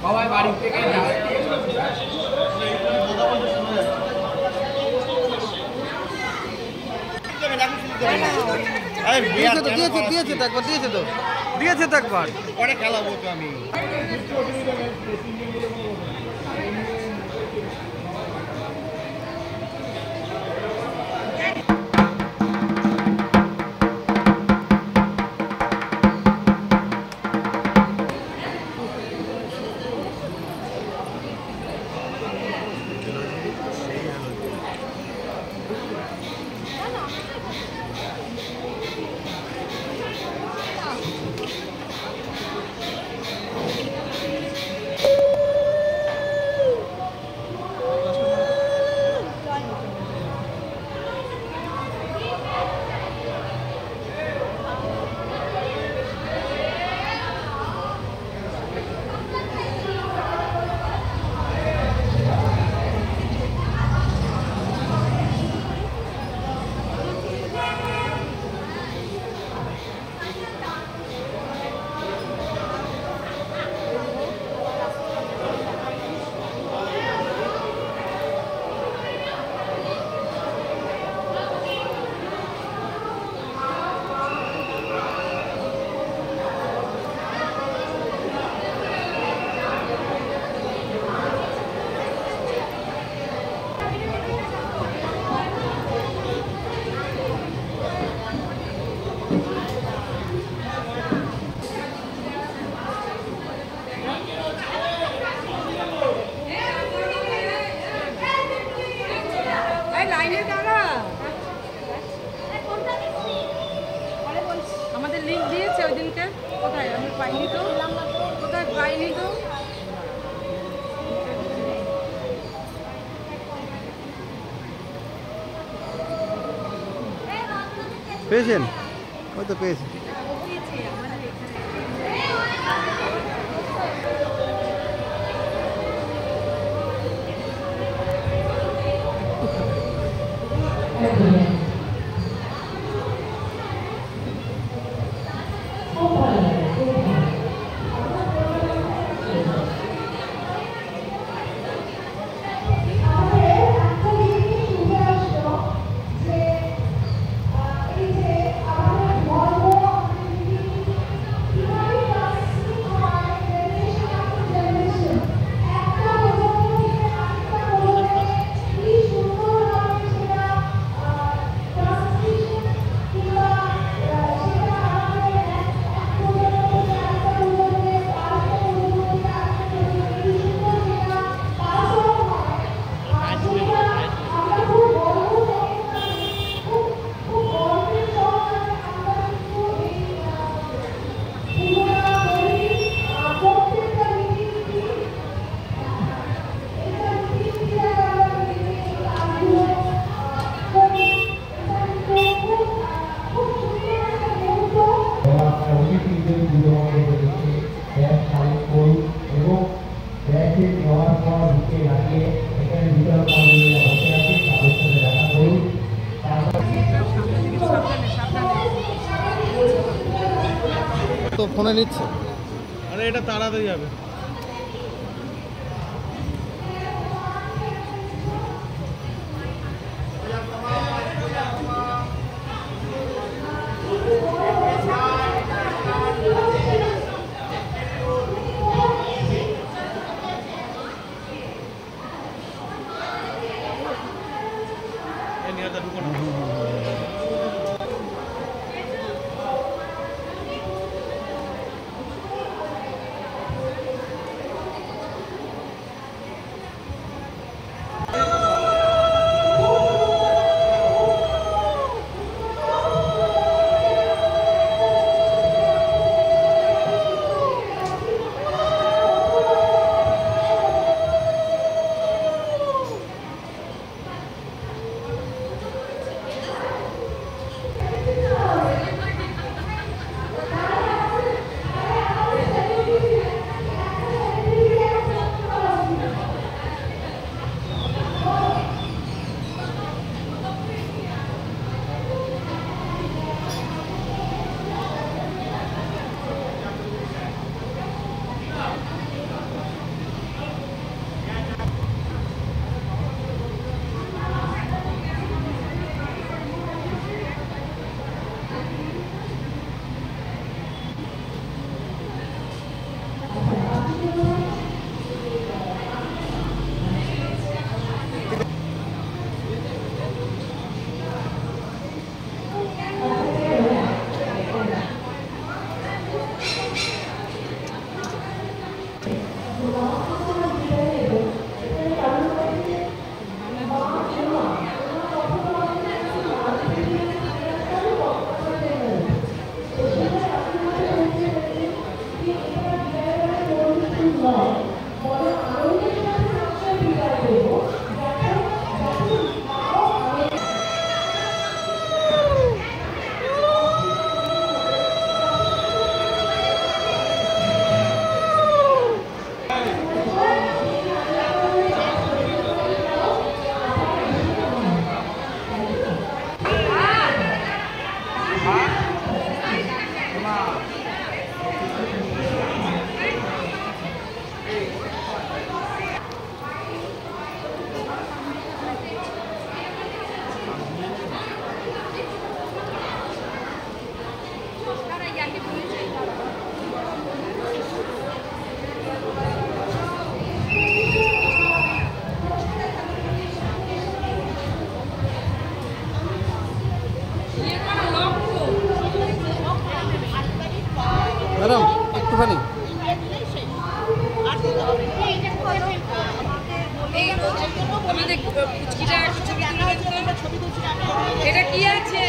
সবাই বাড়ি থেকে দিয়েছে তো একবার পরে খেলাবো তো আমি। আমাদের লিঙ্ক দিয়েছে ওই দিনকে, কোথায় আমি পাইনি তো, কোথায় পাইনি তো। পেয়েছেন? হয়তো পেয়েছেন। তো ফোনে নিচ্ছে, আরে এটা তাড়াতাড়ি যাবে। ম্যাডাম একটুখানি আমাদের পুচকিটা একটু ছবি তুলে দেন তো। এটা কি আছে?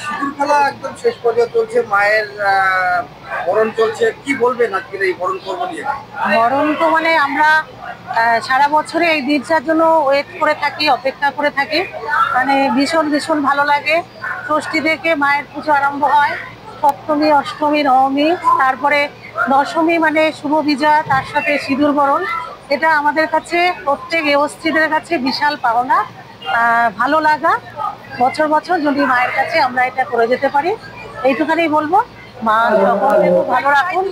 সিঁদুর খেলা একদম শেষ পর্যায়ে চলছে, মায়ের বরণ চলছে, কি বলবেন আজকের এই বরণ পর্ব নিয়ে? বরণ তো মানে আমরা সারা বছরে এই দিনটার জন্য ওয়েট করে থাকি, অপেক্ষা করে থাকি। মানে ভীষণ ভীষণ ভালো লাগে। ষষ্ঠী থেকে মায়ের পুজো আরম্ভ হয়, সপ্তমী, অষ্টমী, নবমী, তারপরে দশমী মানে শুভ বিজয়া, তার সাথে সিঁদুর বরণ। এটা আমাদের কাছে প্রত্যেক গৃহস্থীদের কাছে বিশাল পাওনা, ভালো লাগা। বছর বছর যদি মায়ের কাছে আমরা এটা করে যেতে পারি, এইটুখানি বলবো। মা সকলকে খুব ভালো রাখুন,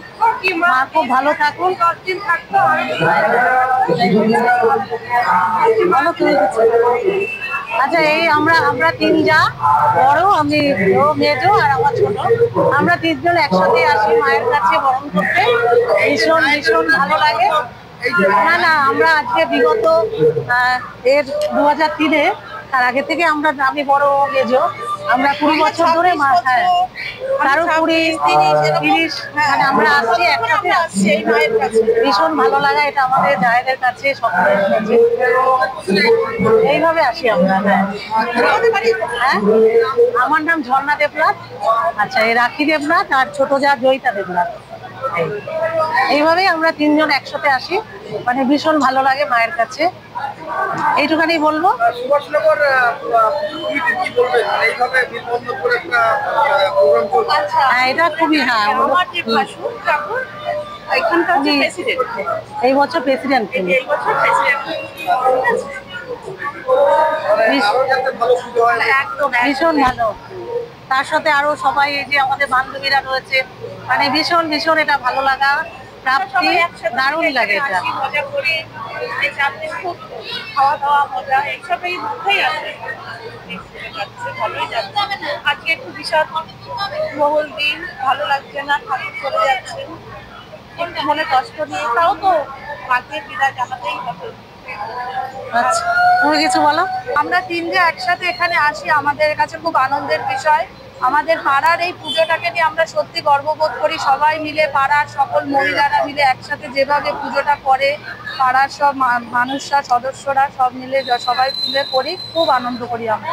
মা খুব ভালো থাকুন। ভালো তুমি আচ্ছা, এই আমরা তিন যা, বড় আমি, ও মেজো আর আমার ছোট, আমরা তিনজন একসাথে আসি মায়ের কাছে বরণ করতে। ভীষণ ভীষণ ভালো লাগে। না না, আমরা আজকে বিগত 2003-এ, তার আগে থেকে আমি বড় মেজো, আমরা 20 বছর ধরে মা, হ্যাঁ কারো 20-30 মানে আমরা আসছি একসাথে, আসছি এই মায়ের কাছে। ভীষণ ভালো লাগা এটা আমাদের জায়েদের কাছে, সকলের কাছে। এইভাবে আসি আমরা। হ্যাঁ, আমার নাম ঝর্ণা দেবনাথ। আচ্ছা, এই রাখি দেবনাথ আর ছোট যা জয়িতা দেবনাথ। এইভাবেই আমরা তিনজন একসাথে আসি, মানে ভীষণ ভালো লাগে মায়ের কাছে, এইটুখানি বলবো। সুভাষনগর কি বলবেন এইভাবে বিলবন্ধন করে একটা প্রোগ্রাম চলছে? হ্যাঁ, এটা খুবই, হ্যাঁ এই বছর প্রেসিডেন্ট, ভীষণ ভালো। তার সাথে আরো সবাই, এই যে আমাদের বান্ধবীরা রয়েছে, মানে ভীষণ ভীষণ এটা ভালো লাগা, প্রাপ্তি, দারুণ লাগে এটা। খাওয়া দাওয়া মজা এইসবের মধ্যেই আছে, ভালোই যাচ্ছে। আজকে একটু বিশাল বহুল দিন, ভালো লাগছে না, ঠাকুর চলে যাচ্ছে, একটু মনে কষ্ট নিয়ে, তাও তো মাকে বিদায় জানাতেই হবে। আচ্ছা, তুমি কিছু বলো। আমরা তিনজে একসাথে এখানে আসি, আমাদের কাছে খুব আনন্দের বিষয়। আমাদের পাড়ার এই পুজোটাকে নিয়ে আমরা সত্যি গর্ববোধ করি। সবাই মিলে, পাড়ার সকল মহিলারা মিলে একসাথে যেভাবে পুজোটা করে, পাড়ার সব মানুষরা, সদস্যরা সব মিলে সবাই মিলে করি, খুব আনন্দ করি আমরা।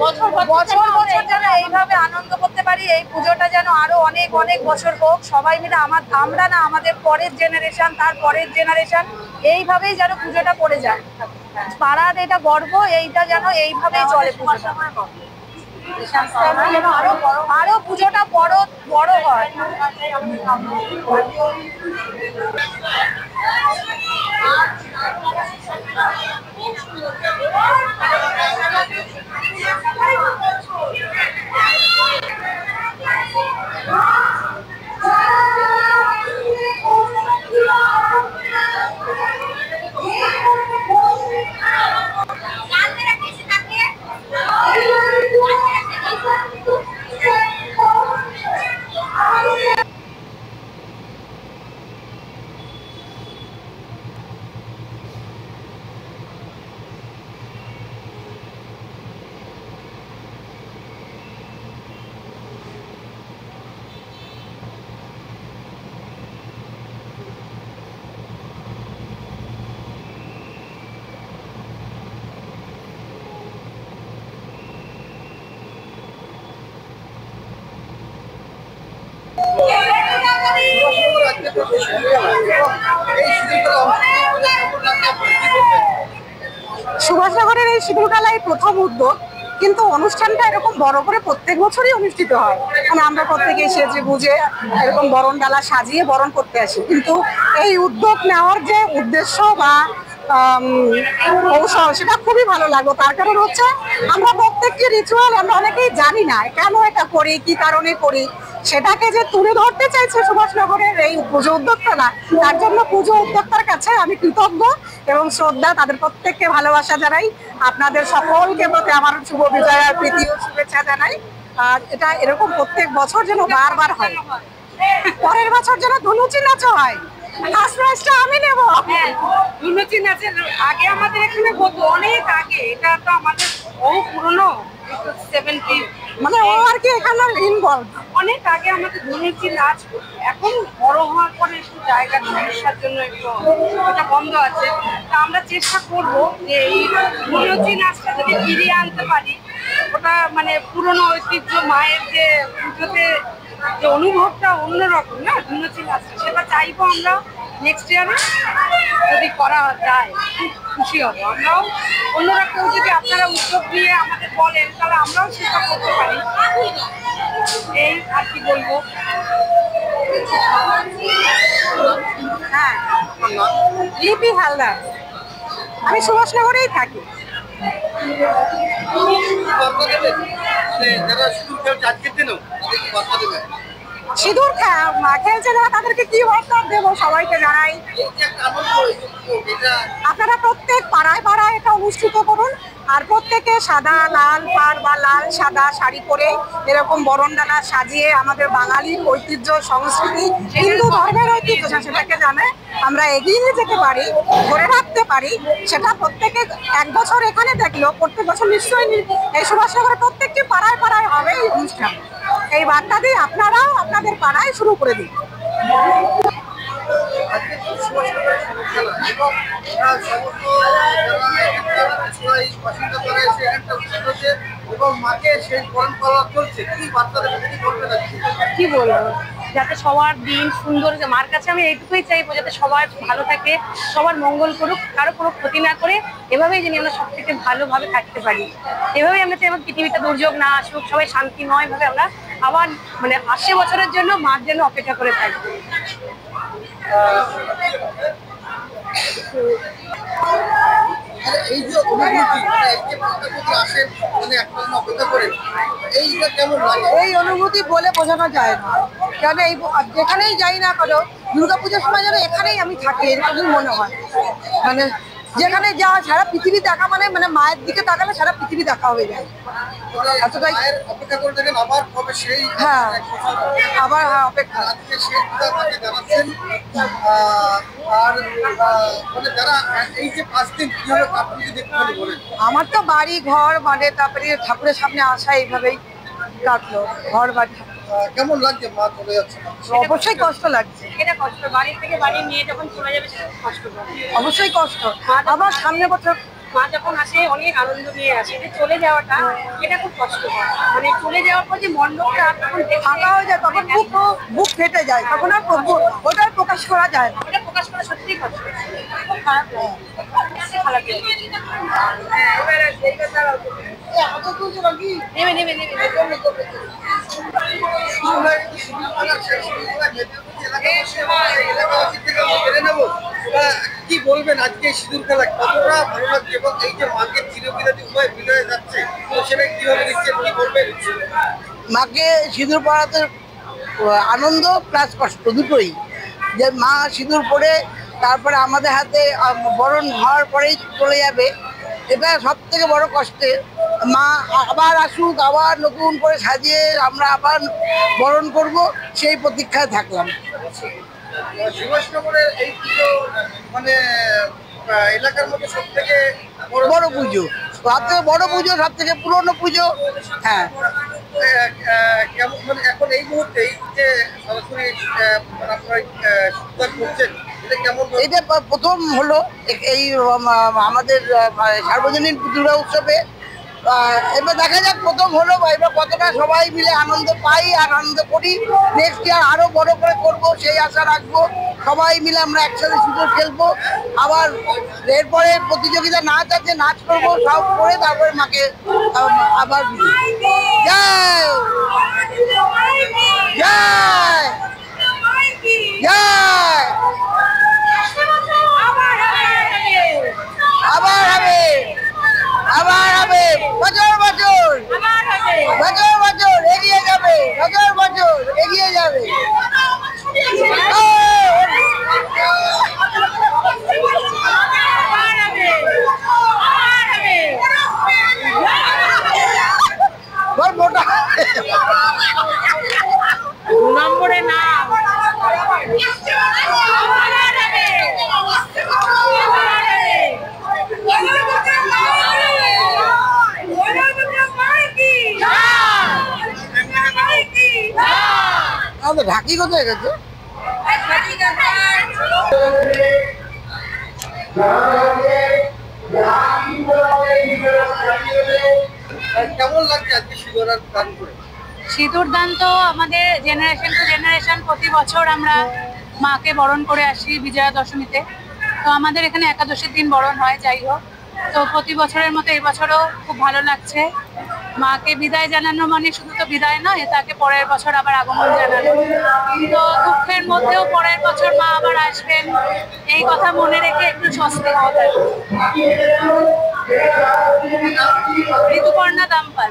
বছর বছর যেন এইভাবে আনন্দ করতে পারি, এই পুজোটা যেন আরো অনেক অনেক বছর হোক। সবাই মিলে, আমরা না, আমাদের পরের জেনারেশন, তার পরের জেনারেশন, এইভাবেই যেন পুজোটা করে যায়। পাড়ার এটা গর্ব, এইটা যেন এইভাবেই চলে পুজোটা, যেন আরো পুজোটা বড় বড় হয়। সুভাষনগরের এই সিঁদুর খেলায় প্রথম উদ্যোগ, কিন্তু অনুষ্ঠানটা এরকম বড় করে প্রত্যেক বছরই অনুষ্ঠিত হয়। মানে আমরা প্রত্যেকেই সেজে বুঝে এরকম বরণ ডালা সাজিয়ে বরণ করতে আসি, কিন্তু এই উদ্যোগ নেওয়ার যে উদ্দেশ্য বা কৌশল, সেটা খুবই ভালো লাগলো। তার কারণ হচ্ছে আমরা প্রত্যেকটি রিচুয়াল আমরা অনেকেই জানি না কেন এটা করি, কি কারণে করি, সেটাকে যে তুলে ধরতে চাইছে সুভাষনগরের এই পুজো উদ্যোক্তারা, তার জন্য পুজো উদ্যোক্তার কাছে আমি কৃতজ্ঞ এবং শ্রদ্ধা, তাদের প্রত্যেককে ভালোবাসা জানাই। আপনাদের সকলকে প্রতি আমার শুভ বিজয়ার প্রীতি ও শুভেচ্ছা জানাই। আর এটা এরকম প্রত্যেক বছর যেন বারবার হয়। পরের বছর যেন ধুনুচি নাচও হয়। ফার্স্ট প্রাইজটা আমি নেব। ধুনুচি নাচের আগে আমাদের এখানে হতো, অনেক আগে, এটা তো আমাদের বহু পুরনো 70 মানে ও আর কি এখানে ইনভলভ। অনেক আগে আমাদের ধুনুচি নাচ হতো। এখন বড় হওয়ার পরে একটু জায়গা সমস্যার জন্য একটু ওটা বন্ধ আছে। তা আমরা চেষ্টা করব যে এই ধুনুচি নাচটা যদি ফিরিয়ে আনতে পারি। ওটা মানে পুরনো ঐতিহ্য, মায়ের যে পুজোতে যে অনুভবটা অন্যরকম না ধুনুচি নাচটা, সেটা চাইবো আমরা নেক্সট ইয়ারে যদি করা যায়, খুব খুশি হব। আমরাও অন্যরা কেউ যদি আপনারা উদ্যোগ নিয়ে আমাদের বলেন, তাহলে আমরাও সেটা করতে পারি। এই আর কি বলবো। হ্যাঁ, লিপি হালদার, আমি সুভাষনগরেই থাকি। বার্তা দেবেন যে যারা সিঁদুর খেলছে আজকের দিনেও তাদেরকে বার্তা দেবেন? সিঁদুর খেলছে যারা, তাদেরকে কি বার্তা দেবো সবাইকে জানাই, এই যে একটা আনন্দ, এই যে উদ্যোগ, এটা আপনারা প্রত্যেক পাড়ায় পাড়ায় এটা অনুষ্ঠিত করুন। আর প্রত্যেকে সাদা লাল পাড় বা লাল সাদা শাড়ি পরে এরকম বরণডালা সাজিয়ে আমাদের বাঙালির ঐতিহ্য, সংস্কৃতি, হিন্দু ধর্মের ঐতিহ্য সেটাকে জানে আমরা এগিয়ে নিয়ে যেতে পারি, ধরে রাখতে পারি। সেটা প্রত্যেকে এক বছর এখানে দেখলো, প্রত্যেক বছর নিশ্চয়ই এই সুভাষনগরের প্রত্যেকটি পাড়ায় পাড়ায় হবে এই অনুষ্ঠান। এই বার্তা দিয়ে আপনারাও আপনাদের পাড়ায় শুরু করে দিন। আজকে সুভাষনগরের সিঁদুর খেলা এবং সমস্ত যারা এখানকার চূড়াই বাসিন্দা তারা এসে এখানটা উৎসব হচ্ছে এবং মাকে সেই পরম্পরা চলছে, কি বার্তা দেবেন, কি করবেন আজকে? কি বলবো, যাতে সবার দিন সুন্দর, যে মার কাছে আমি এইটুকুই চাইবো যাতে সবার ভালো থাকে, সবার মঙ্গল করুক, কারো কোনো ক্ষতি না করে, এভাবেই যেন আমরা সব থেকে ভালোভাবে থাকতে পারি। এভাবেই আমরা চাই পৃথিবীতে দুর্যোগ না আসুক, সবাই শান্তিময় ভাবে আমরা আবার মানে 80 বছরের জন্য মার জন্য অপেক্ষা করে থাকবো। এই যে অনুভূতি, এই যে মাকে আসেন মানে একটা দিন অপেক্ষা করেন, এইটা কেমন লাগে? এই অনুভূতি বলে বোঝানো যায় না, কেন এই যেখানেই যাই না কেন দুর্গাপুজোর সময় যেন এখানেই আমি থাকি এরকমই মনে হয়। মানে যেখানে যাওয়া সারা পৃথিবী দেখা, মানে মানে মায়ের দিকে তাকালে সারা পৃথিবী দেখা হয়ে যায়। এতটাই মায়ের অপেক্ষা করে থাকেন, আবার কবে সেই হ্যাঁ, এক বছর আবার হ্যাঁ অপেক্ষা। আজকে সেই তাকে জানাচ্ছেন। আর মানে যারা এই যে 5 দিন কিভাবে কাটবে যদি একটুখানি বলেন। আমার তো বাড়ি ঘর মানে তারপরে ঠাকুরের সামনে আসা এইভাবেই কাটলো, ঘর বাড়ি। কেমন লাগছে মা চলে যাচ্ছে? অবশ্যই কষ্ট লাগছে, এটা কষ্ট, বাড়ি থেকে বাড়ি নিয়ে যখন চলে যাবে সেটা কষ্ট হবে। অবশ্যই কষ্ট। আবার সামনে বছর মা যখন আসে অনেক আনন্দ নিয়ে আসে, এটা চলে যাওয়াটা এটা খুব কষ্ট হয়। মানে চলে যাওয়ার পর যে মণ্ডপটা তখন ফাঁকা হয়ে যায়, তখন বুক ফেটে যায়, তখন আর ওটা প্রকাশ করা যায় না। ওটা প্রকাশ করা সত্যিই কষ্ট, খুব খারাপ লাগে, খারাপ লাগে। হ্যাঁ, এবার এইবার দাঁড়াও, নেবে নেবে নেবে কি বলবেন আজকে সিঁদুর খেলা কতটা ভালো লাগছে এবং এই যে মাকে চিরবিরাটি উপায় বিদায় যাচ্ছে, তো সেটা কিভাবে নিচ্ছেন, কি বলবেন? মাকে সিঁদুর পরাতে আনন্দ প্লাস কষ্ট দুটোই, যে মা সিঁদুর পরে তারপরে আমাদের হাতে বরণ হওয়ার পরেই চলে যাবে, এটা সব থেকে বড় কষ্টের। মা আবার আসুক, আবার নতুন করে সাজিয়ে আমরা আবার বরণ করব, সেই প্রতীক্ষায় থাকলাম। সুভাষনগরের এই পুজো মানে এলাকার মধ্যে সব থেকে বড় পুজো, সব থেকে বড় পুজো, সব থেকে পুরনো পুজো। হ্যাঁ, কেমন মানে এখন এই মুহূর্তে এই যে সরাসরি আপনারা সুবিধা করছেন, এটা কেমন? এটা প্রথম হলো এই আমাদের সার্বজনীন দুর্গা উৎসবে। এবার দেখা যাক প্রথম হলো, এবার কতটা সবাই মিলে আনন্দ পাই আর আনন্দ করি। নেক্সট ইয়ার আরো বড় করে করবো সেই আশা রাখবো। সবাই মিলে আমরা একসাথে সিঁদুর খেলবো। আবার এরপরে প্রতিযোগিতা নাচ আছে, নাচ করবো, সব করে তারপরে মাকে আবার জয় জয় জয়। আবার হবে, আবার হবে, বছর বছর বছর বছর এগিয়ে যাবে, বছর বছর এগিয়ে যাবে। মোটা নম্বরে নাম আমাদের ঢাকি কোথায় গেছে? কেমন লাগছে আজকে সিঁদুর দান করে? সিঁদুর দান তো আমাদের জেনারেশন টু জেনারেশন প্রতি বছর আমরা মাকে বরণ করে আসি বিজয়া দশমীতে। তো আমাদের এখানে একাদশীর দিন বরণ হয়, যাই হোক। তো প্রতি বছরের মতো এবছরও খুব ভালো লাগছে। মাকে বিদায় জানানো মানে শুধু তো বিদায় নয়, তাকে পরের বছর আবার আগমন জানানো। তো দুঃখের মধ্যেও পরের বছর মা আবার আসবেন, এই কথা মনে রেখে একটু স্বস্তি হওয়া থাকে। ঋতুপর্ণা দামপাল।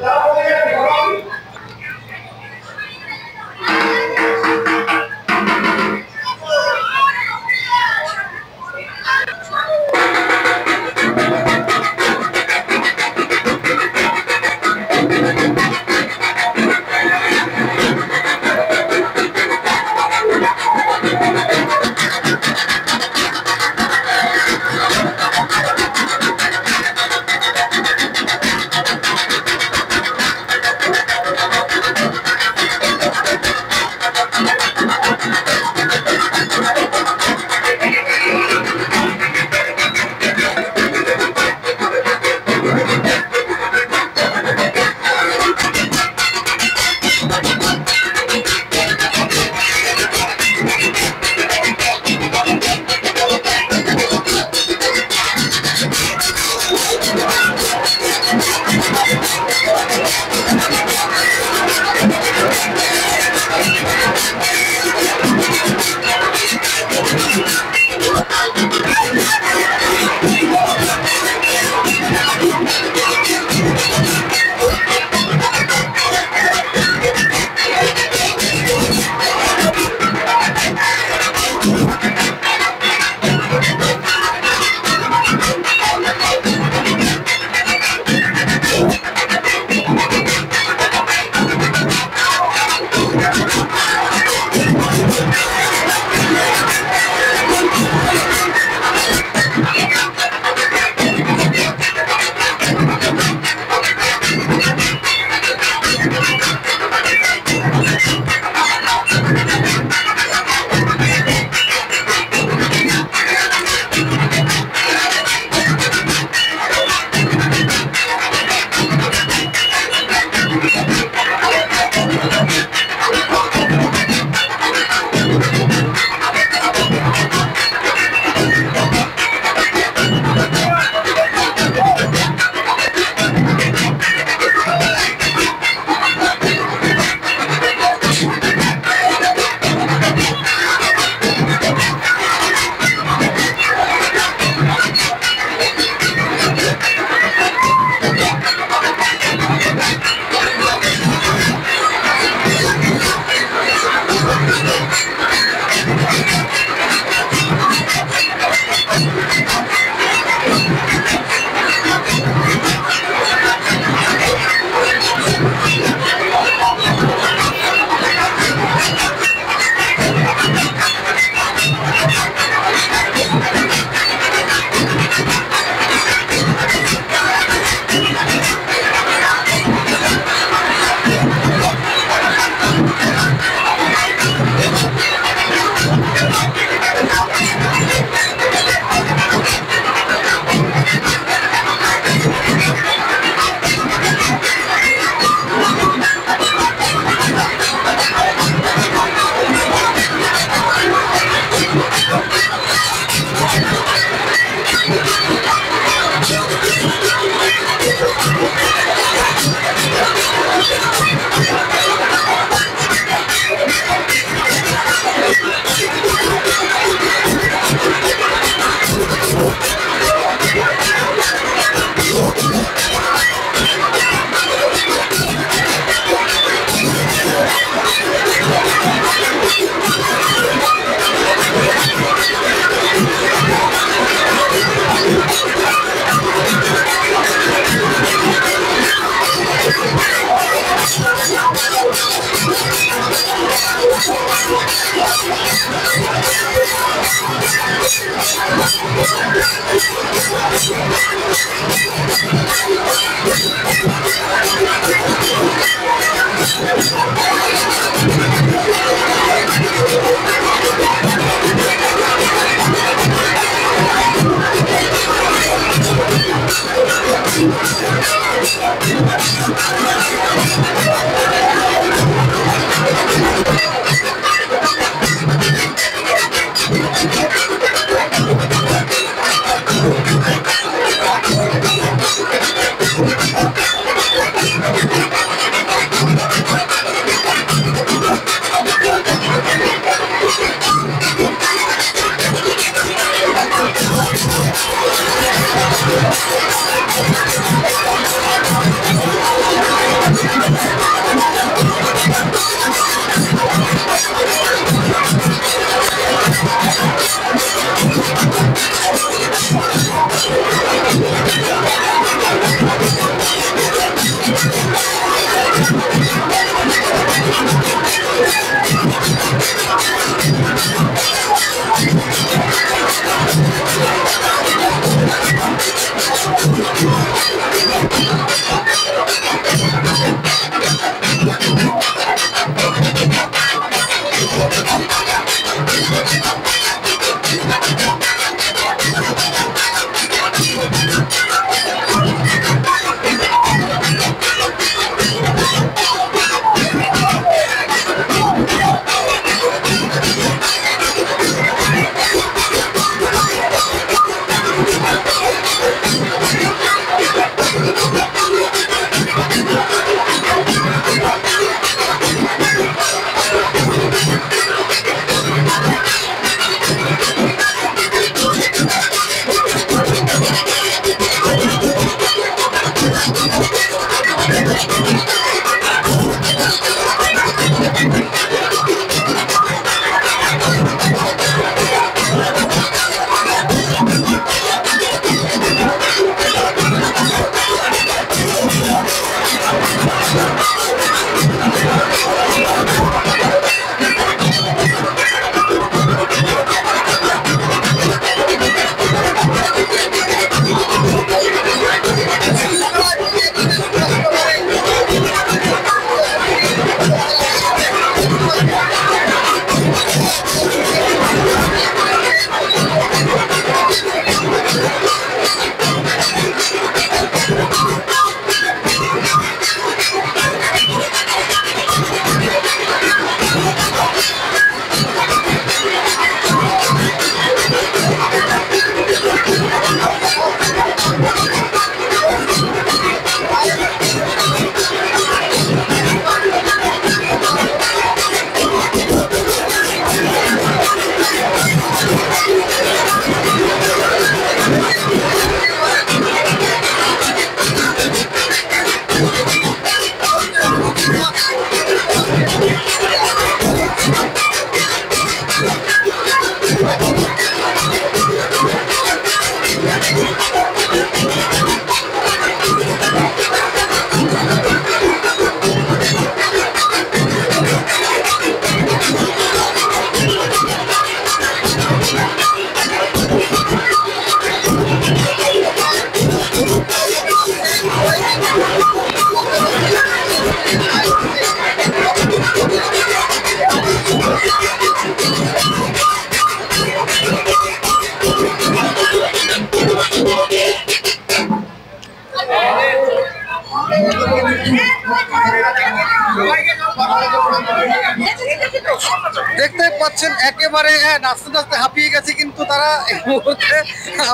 দেখতে পাচ্ছেন একেবারে নাচতে নাচতে হাঁপিয়ে গেছে, কিন্তু তারা এই মুহূর্তে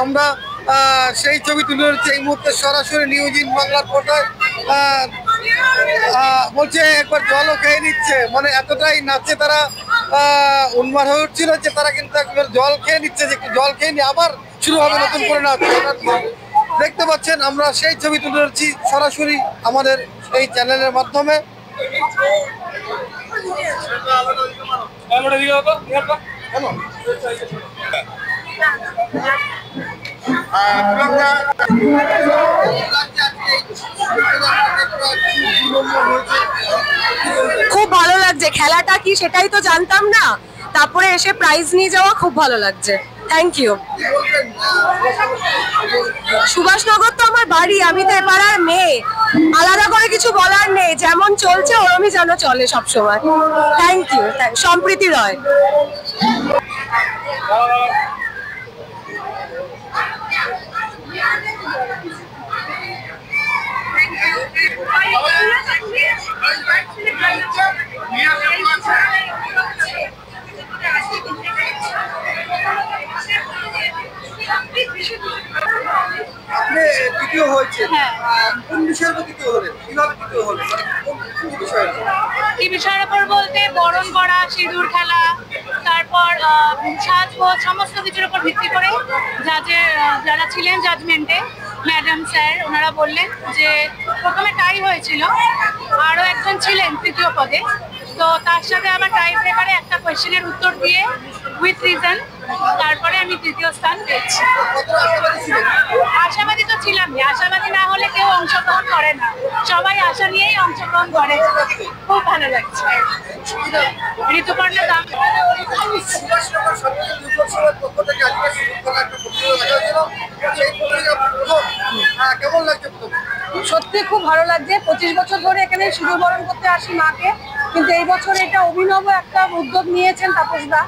আমরা সেই ছবি তুলে ধরছি এই মুহূর্তে সরাসরি নিউজ ইন বাংলার পর্দায়। বলছে একবার জলও খেয়ে নিচ্ছে, মানে এতটাই নাচে তারা উন্মাদ হয়ে উঠছিল যে তারা কিন্তু একবার জল খেয়ে নিচ্ছে, যে একটু জল খেয়ে নিয়ে আবার শুরু হবে নতুন করে নাচ। দেখতে পাচ্ছেন আমরা সেই ছবি তুলে ধরছি সরাসরি আমাদের এই চ্যানেলের মাধ্যমে। খুব ভালো লাগছে, খেলাটা কি সেটাই তো জানতাম না, তারপরে এসে প্রাইজ নিয়ে যাওয়া খুব ভালো লাগছে। Thank you. সুভাষনগর তো আমার বাড়ি, আমি তো এপাড়ার মেয়ে, আলাদা করে কিছু বলার নেই, যেমন চলছে ওরমই যেন চলে সবসময়। Thank you. সম্প্রীতি রয়। তৃতীয় হয়েছে, হ্যাঁ। কোন বিষয়ের উপর তৃতীয় হলেন, কিভাবে তৃতীয় হলেন, মানে কোন বিষয়ের উপর? কি বিষয়ের উপর বলতে বরণ করা, সিঁদুর খেলা, তারপর সাজগোজ সমস্ত কিছুর উপর ভিত্তি করে যারা ছিলেন জাজমেন্টে ম্যাডাম স্যার ওনারা বললেন যে প্রথমে টাই হয়েছিল, আরও একজন ছিলেন তৃতীয় পদে, তো তার সাথে আবার টাই ব্রেকারে একটা কোয়েশ্চেনের উত্তর দিয়ে উইথ রিজন তারপরে আমি তৃতীয় স্থান পেয়েছি। কতটা আশাবাদী ছিলেন? আশাবাদী তো ছিলামই, আশাবাদী না হলে কেউ অংশগ্রহণ করে না, সবাই আশা নিয়েই অংশগ্রহণ করে। খুব ভালো লাগছে। ঋতুপর্ণা দাম সুভাষনগর সরকারি দুর্গোৎসবের পক্ষ থেকে আজকে শৃঙ্খলা একটা প্রতিযোগিতা রাখা হয়েছিল, সেই প্রতিযোগিতা প্রথম কেমন লাগছে প্রথম? সত্যি খুব ভালো লাগছে। 25 বছর ধরে এখানে সিঁদুর বরণ করতে আসি মাকে, কিন্তু এই বছর এটা অভিনব একটা উদ্যোগ নিয়েছেন তাপসদা,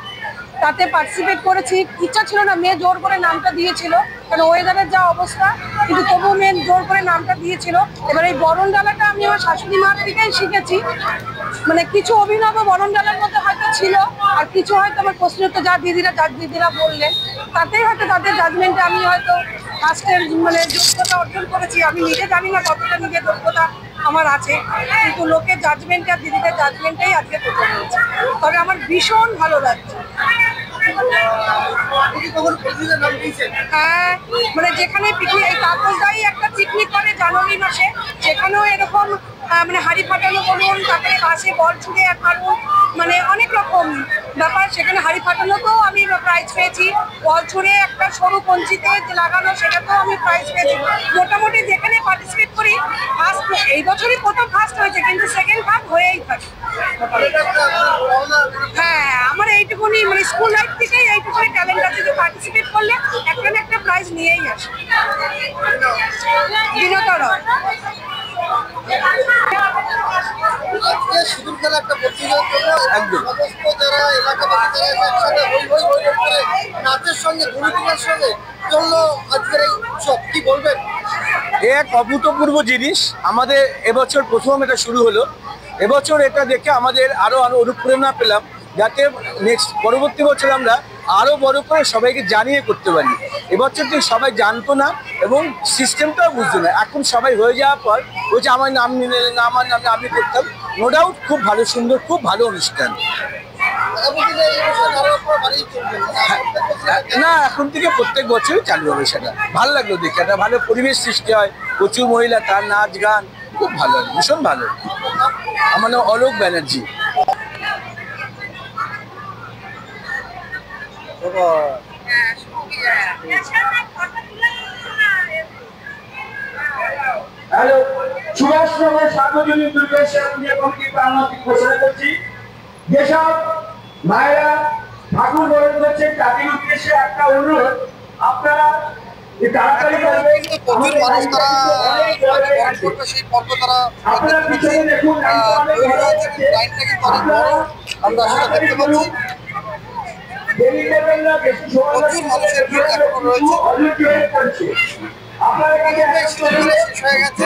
তাতে পার্টিসিপেট করেছি। ইচ্ছা ছিল না, মেয়ে জোর করে নামটা দিয়েছিল, কারণ ওয়েদারের যা অবস্থা, কিন্তু তবুও মেয়ে জোর করে নামটা দিয়েছিল। এবার এই বরণ ডালাটা আমি আমার শাশুড়ি মার থেকেই শিখেছি, মানে কিছু অভিনব বরণ ডালার মধ্যে হয়তো ছিল, আর কিছু হয়তো আমার প্রশ্নোত্ত দিদিরা বললেন, তাতেই হয়তো তাদের জাজমেন্টে আমি হয়তো ফার্স্টের মানে যোগ্যতা অর্জন করেছি। আমি নিজে জানি না কতটা নিজের যোগ্যতা আমার আছে, কিন্তু লোকের জাজমেন্টে আর দিদিদের জাজমেন্টেই আজকে প্রথম হয়েছে। তবে আমার ভীষণ ভালো লাগছে। হ্যাঁ, মানে যেখানে পিকনিক, এই তাপসদাই একটা পিকনিক করে জানুয়ারি মাসে, সেখানেও এরকম মানে হাড়ি ফাটানো বলুন, তারপরে বাসে বল ছুঁড়ে মারুন, মানে অনেক রকম ব্যাপার। সেখানে হাড়ি ফাটানোতেও আমি প্রাইজ পেয়েছি, বল ছুঁড়ে একটা সরু কঞ্চিতে লাগানো সেটাতেও আমি প্রাইজ পেয়েছি। মোটামুটি যেখানে পার্টিসিপেট করি ফার্স্ট, এই বছরই প্রথম ফার্স্ট হয়েছে, কিন্তু সেকেন্ড থার্ড হয়েই থাকে। হ্যাঁ, আমার এইটুকুনি মানে স্কুল লাইফ থেকেই এইটুকুনি ট্যালেন্ট আছে যে পার্টিসিপেট করলে একটা না একটা প্রাইজ নিয়েই আসে। বিনোদন আজকে সিঁদুর খেলা একটা প্রতিযোগিতা, একদম সমস্ত যারা এলাকাবাসী তারা একসাথে হই হই হই করে নাচের সঙ্গে ধুলিটিনের সঙ্গে চললো আজকের এই উৎসব, কি বলবেন? এক অভূতপূর্ব জিনিস আমাদের এবছর প্রথম এটা শুরু হলো। এবছর এটা দেখে আমাদের আরো অনুপ্রেরণা পেলাম, যাতে নেক্সট পরবর্তী বছর আমরা আরো বড় করে সবাইকে জানিয়ে করতে পারি। এবছর তো সবাই জানতো না এবং সিস্টেমটাও বুঝতো না, এখন সবাই হয়ে যাওয়ার পর বলছে আমার নাম নিলে না, আমার নামে আমি করতাম। নো ডাউট খুব ভালো, সুন্দর, খুব ভালো অনুষ্ঠান। না, এখন থেকে প্রত্যেক বছরই চালু হবে সেটা। ভালো লাগলো দেখে, একটা ভালো পরিবেশ সৃষ্টি হয়, প্রচুর মহিলা, তার নাচ গান খুব ভালো, ভীষণ ভালো। আমার নাম অলোক ব্যানার্জি। হ্যালো, সুভাষনগর সার্বজনীন দুর্গোৎসব কমিটি প্রাণনাথ ঘোষণা করছি। যেসব মায়েরা ঠাকুর বরণ করছেন তাদের উদ্দেশ্যে একটা অনুরোধ, আপনারা তাড়াতাড়ি করবেন। প্রচুর মানুষ তারা বরণ করবে, সেই পর্ব তারা আপনারা পিছনে দেখুন, লাইনটা কিন্তু অনেক বড়, আমরা সেটা দেখতে পাচ্ছি। প্রচুর মানুষের ভিড় এখনো রয়েছে। আপনারা শেষ হয়ে গেছে।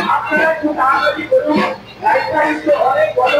একটু তাড়াতাড়ি করুন, লাইটটা কিন্তু অনেক বড়।